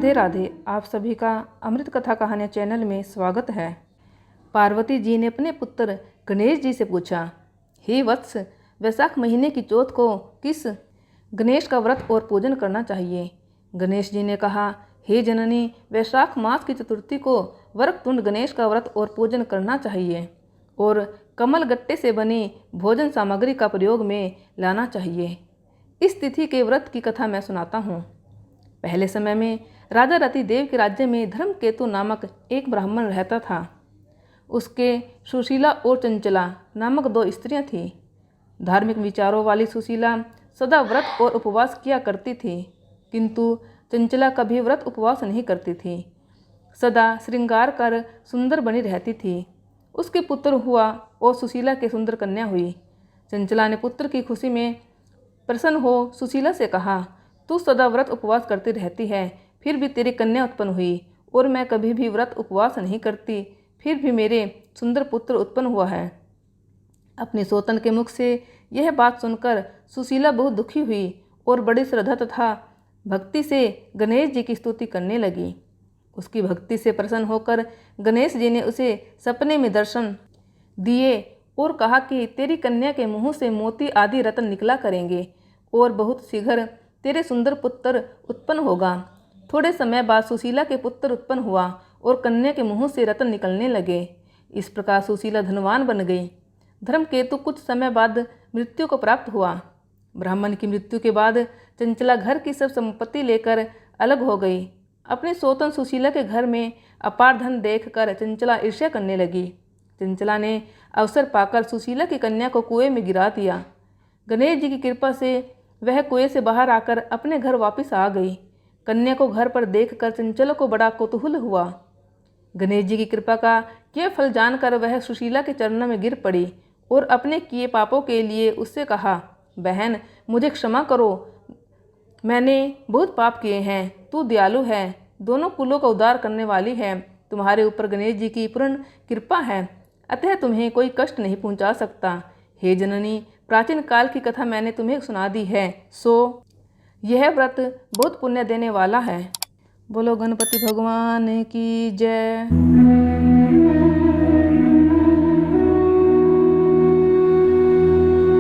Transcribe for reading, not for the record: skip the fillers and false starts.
राधे राधे। आप सभी का अमृत कथा कहानियाँ चैनल में स्वागत है। पार्वती जी ने अपने पुत्र गणेश जी से पूछा, हे वत्स, वैशाख महीने की चौथ को किस गणेश का व्रत और पूजन करना चाहिए? गणेश जी ने कहा, हे जननी, वैशाख मास की चतुर्थी को वरकतुंड गणेश का व्रत और पूजन करना चाहिए और कमल गट्टे से बनी भोजन सामग्री का प्रयोग में लाना चाहिए। इस तिथि के व्रत की कथा मैं सुनाता हूँ। पहले समय में राजा रतिदेव के राज्य में धर्मकेतु नामक एक ब्राह्मण रहता था। उसके सुशीला और चंचला नामक 2 स्त्रियां थीं। धार्मिक विचारों वाली सुशीला सदा व्रत और उपवास किया करती थी, किंतु चंचला कभी व्रत उपवास नहीं करती थी। सदा श्रृंगार कर सुंदर बनी रहती थी। उसके पुत्र हुआ और सुशीला के सुंदर कन्या हुई। चंचला ने पुत्र की खुशी में प्रसन्न हो सुशीला से कहा, तू सदा व्रत उपवास करती रहती है, फिर भी तेरी कन्या उत्पन्न हुई और मैं कभी भी व्रत उपवास नहीं करती, फिर भी मेरे सुंदर पुत्र उत्पन्न हुआ है। अपनी सौतन के मुख से यह बात सुनकर सुशीला बहुत दुखी हुई और बड़ी श्रद्धा तथा भक्ति से गणेश जी की स्तुति करने लगी। उसकी भक्ति से प्रसन्न होकर गणेश जी ने उसे सपने में दर्शन दिए और कहा कि तेरी कन्या के मुंह से मोती आदि रत्न निकला करेंगे और बहुत शीघ्र तेरे सुंदर पुत्र उत्पन्न होगा। थोड़े समय बाद सुशीला के पुत्र उत्पन्न हुआ और कन्या के मुंह से रत्न निकलने लगे। इस प्रकार सुशीला धनवान बन गई। धर्मकेतु कुछ समय बाद मृत्यु को प्राप्त हुआ। ब्राह्मण की मृत्यु के बाद चंचला घर की सब संपत्ति लेकर अलग हो गई। अपने सौतन सुशीला के घर में अपार धन देखकर चंचला ईर्ष्या करने लगी। चंचला ने अवसर पाकर सुशीला की कन्या को कुएं में गिरा दिया। गणेश जी की कृपा से वह कुएं से बाहर आकर अपने घर वापस आ गई। कन्या को घर पर देखकर चंचला को बड़ा कौतूहल हुआ। गणेश जी की कृपा का यह फल जानकर वह सुशीला के चरणों में गिर पड़ी और अपने किए पापों के लिए उससे कहा, बहन, मुझे क्षमा करो, मैंने बहुत पाप किए हैं। तू दयालु है, दोनों कुलों का उद्धार करने वाली है। तुम्हारे ऊपर गणेश जी की पूर्ण कृपा है, अतः तुम्हें कोई कष्ट नहीं पहुंचा सकता। हे जननी, प्राचीन काल की कथा मैंने तुम्हें सुना दी है, सो यह व्रत बहुत पुण्य देने वाला है। बोलो गणपति भगवान की जय।